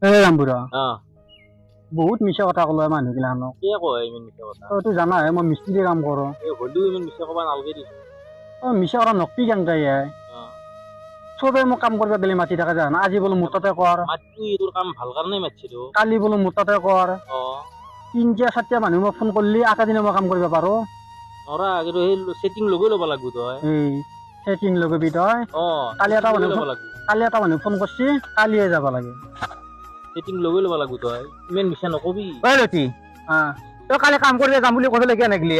ৰামবুঢ়া অ বহুত মিছা কথা ক'লে মানুহগিলাখানক কি কয় ইমান মিছা কথা তইতো জানাহে মই মিস্ত্ৰী কাম কৰোঁ এই হ'লেও ইমান মিছা ক'বা নালগে দিছো মিছা কথা নকবি কেনেকে অ চবে মোক কাম কৰিব দিলে মাতি থাকে জানা আজি বোলো মোৰ তাতে কৰ মাতটো তোৰ কাম ভাল কাৰণে মাতিছিলো কালি বোলো মোৰ তাতে কৰ অ তিনটা চাৰিটা মানুহ মোক ফোন কৰিলি এটা দিনে মই কাম কৰিব পাৰোঁ নৰা কিন্তু সেই ছেটিং লগাই ল'ব লাগব তই এই চেকিং লগাবি তই অ কালি এটা মানুহ ল'ব লাগব কালি এটা মানুহ ফোন কৰিছি কালিয়ে যাব লাগে ছেটিং লগাই ল'ব লাগব তই ইমান মিছা নকবি ঐ লতি তই কালি কাম কৰিব যাম বুলি কৈছিলে কিয় নেগলি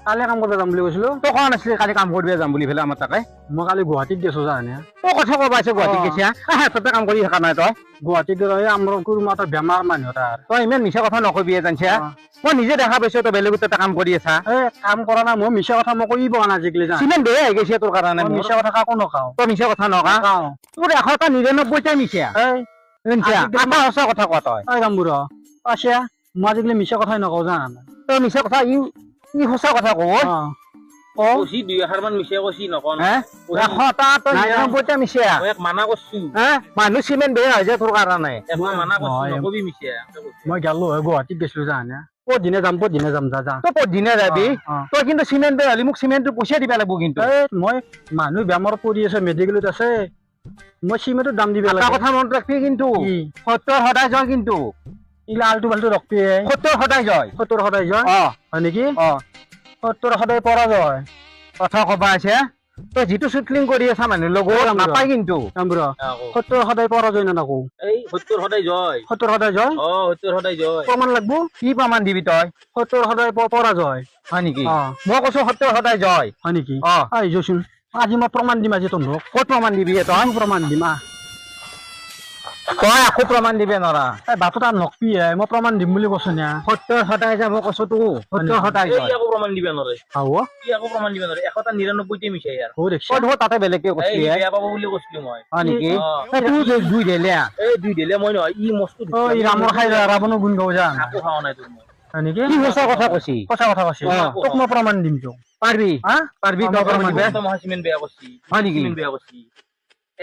কালি কাম কৰিব যাম বুলি কৈছিলো তই কোৱা নাছিলি কালি কাম কৰিব যাম বুলি পেলাই আমাৰ তাকে মই কালি গুৱাহাটীত গৈছো জানে তই কথা ক'ব আছে গুৱাহাটীত গৈছা তাতে কাম কৰি থকা নাই তই গুৱাহাটীত আমাৰ কোনোবা এটা বেমাৰ মানুহ তাৰ তই ইমান মিছা কথা নকবি জানছা মই নিজে দেখা পাইছো তই বেলেগত তাতে কাম কৰি আছা কাম কৰা নাই মই মিছা কথা মই কৈ পোৱা নাই আজিকালি জান সিমান বেয়া হৈ গৈছে তোৰ কাৰণে মই মিছা কথা কাকো নকাও তই মিছা কথা নকা তোৰ 199টা মিছা আমাৰ সঁচা কথা কোৱা তই ৰামবুঢ়া আছে মই আজিকালি মিছা কথাই নকওঁ জানা তই মিছা কথা ই সঁচা কথা কওঁ কৈছি 2 মান মিছা কৈছি নকন 100টা তই 99টা মিছা এক মানা কৰছো মানুহ চিমেণ্ট বেয়া হৈ যায় তোৰ কাৰণে এক মানা কৰছো নকবি মিছা মই গেলো গুৱাহাটীত গৈছিলো জানা ক'ত দিনে যাম যা তই ক'ত দিনে যাবি তই কিন্তু চিমেণ্ট বেয়া হ'লে মোক চিমেণ্টটো পইচা দিবা লাগিব কিন্তু মই মানুহ বেমাৰত পৰি আছে মেডিকেলত আছে মই চিমেণ্টৰ দাম দিব এটা কথা মনত ৰাখবি কিন্তু সত্তৰ সদায় জয় কিন্তু ইলা আলটু ফালটু ৰখবি সত্তৰ সদায় জয় হয় নেকি সত্তৰ সদায় পৰাজয় কথা কবা আছে তই যিটো চুটলিং কৰি আছা মানুহ লগত নাপায় কিন্তু সত্তৰ সদায় পৰাজয় নাথাকো এই 70 সদায় জয় সত্তৰ সদায় জয় 70 সদায় জয় প্ৰমাণ লাগবো কি প্ৰমাণ দিবি তই সত্তৰ সদায় পৰাজয় হয় নেকি মই কৈছো সত্তৰ সদায় জয় হয় নেকি আহিছোচোন আজি মই প্ৰমাণ দিম আজি তহঁতক ক'ত প্ৰমাণ দিবি তই প্ৰমাণ দিম তই আকৌ প্ৰমাণ দিবি নৰা বাটত আৰু নকবি মই প্ৰমাণ দিম বুলি কৈছো না সত্তৰ সদায় যাব কৈছো তো সত্তৰ সদায় এই আকৌ প্ৰমাণ দিবা নৰে হ'ব কি আকৌ প্ৰমাণ দিবা নৰে 199টা মিছা ইয়াৰ তাতে বেলেগকে কৈছি বেয়া পাব বুলি কৈছিলো মই হয় নেকি দুই দিলে এই দুই দিলে মই নহয় ই মস্ত ই ৰামৰ খাই ৰাৱণৰ গুণ গাব যা আকৌ খাও নাই তোৰ মই হয় নেকি কি সঁচা কথা কৈছি তোক মই প্ৰমাণ দিম তোক পাৰবি তই প্ৰমাণ দিবি মই সিমেণ্ট বেয়া কৰছি হয় নেকি সিমেণ্ট বেয়া কৰছি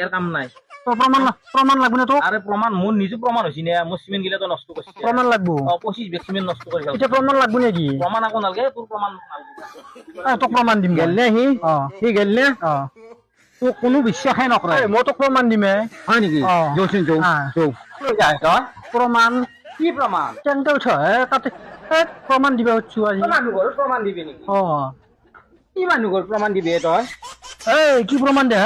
এৰ কাম নাই প্ৰমাণ লাগব না তোক আৰে প্ৰমাণ মোৰ নিজে প্ৰমাণ হইছি না মোৰ সিমেন্ট গিলা তো নষ্ট কৰছি প্ৰমাণ লাগব 25 বেগ সিমেন্ট নষ্ট কৰে এটা প্ৰমাণ লাগব নেকি প্ৰমাণ আকো নালগে তোৰ প্ৰমাণ নালগে তোক প্ৰমাণ দিম গেলনে সি গেলনে তোক কোনো বিশ্বাসে নকৰে মই তোক প্ৰমাণ দিমে হয় নেকি জোচিন জো প্ৰমাণ কি প্ৰমাণ কেনেকে উঠ তাতে প্ৰমাণ দিবা উঠছো আজি মানুহৰ প্ৰমাণ দিবি নেকি কি মানুহৰ প্ৰমাণ দিবি তই কি প্ৰমাণ দে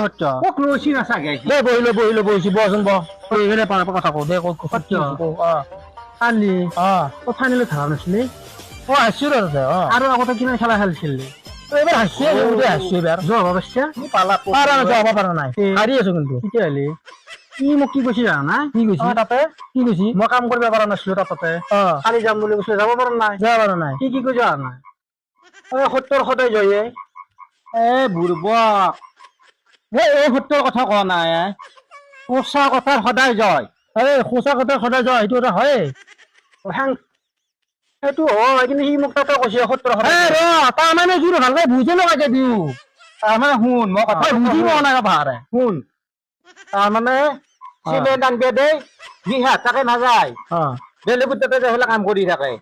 সত্য মোক লৈছি নাচাগে দে বহিলো বহচোন বহ কথা কওঁ দে সত্য কালি ফাইনেলত হাৰা নাছিলি হাসছো আৰু আগতে কিমান খেলা খেলিছিলি এবাৰ হাসছো এবাৰ যোৱা পাইছা যাব পৰা নাই হাৰি আছো কিন্তু তেতিয়াহ'লে কি মোক কি কৈছি জানা নাই কি কৈছি তাতে কি কৈছি মই কাম কৰিব পৰা নাছিলো তাতে কালি যাম বুলি কৈছিলো যাব পৰা নাই কি কৈ যোৱা নাই সত্তৰ সদায় জয়ে বুৰ্বক এই সত্যৰ কথা কোৱা নাই সঁচা কথাৰ সদায় জয় সঁচা কথাৰ সদায় জয় সেইটো এটা হয় সেইটো হয় কিন্তু সি মোক তাতে কৈছে সত্তৰ সদায় তাৰমানে জোৰ ভালকে বুজি লগাই দিও তাৰমানে শুন মই কথা বুজি পোৱা নাই ভাৰে শুন তাৰমানে চিমেণ্ট আনবে দেই বিহাত তাকে নাযায় বেলেগত তাতে যাই কাম কৰি থাকে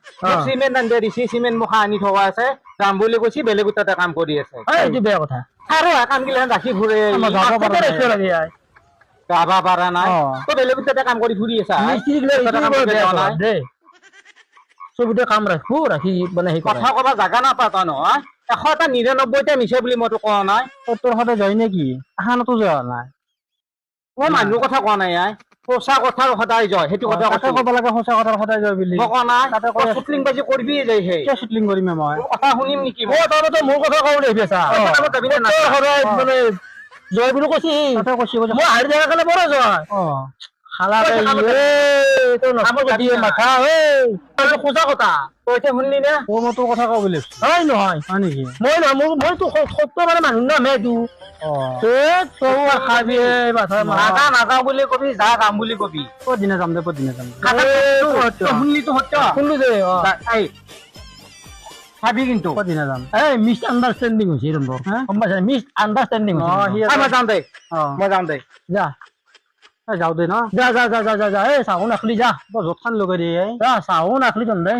চিমেণ্ট আনবে দিছি চিমেণ্ট মুখা আনি থকা আছে যাম বুলি কৈছি বেলেগত তাতে কাম কৰি আছে এইটো বেয়া কথা আৰু কাম গিলা ৰাখি ফুৰে যাবা পাৰা নাই তই বেলেগত তাতে কাম কৰি ফুৰি আছা চবতে কাম ৰাখি মানে কথা কবা জাগা নাপা তই নহয় 199টা মিছা বুলি মই কোৱা নাই সত্তৰ সদায় যায় নেকি আহানতো যোৱা নাই মই মানুহৰ কথা কোৱা নাই সঁচা কথাৰ সদায় জয় সেইটো কথা ক'ব লাগে সঁচা কথাৰ সদায় জয় বুলি মই কোৱা নাই শুটলিং বাজি কৰিবি যায় সেই শুটলিং কৰিম মই কথা শুনিম নেকি তই মোৰ কথা কওঁ সদায় মানে জয় বুলি কৈছি মই হাৰি দেখা কাৰণে বৰ জয় মাথা সঁচা কথা তই শুনলি নে মই তোৰ কথা কওঁ বুলি নহয় হয় নেকি মই নহয় মইতো সত্য মানে মানুহ নামে এইটো খাবি নাযাওঁ বুলি কবি যা যাম বুলি কবি পদিনা যাম দে শুনলিতো সত্য শুনলো দে খাবি কিন্তু পদিনা যাম মিছ আণ্ডাৰষ্টেণ্ডিং হৈছে গম পাইছা মিছ আণ্ডাৰষ্টেণ্ডিং মই যাম দে যা যাওঁ দে ন যা যা যা যা যা যা এই চাহো নাখলি যা য'ত খান লগাই দিয়ে যা চাহো নাখলি তন দে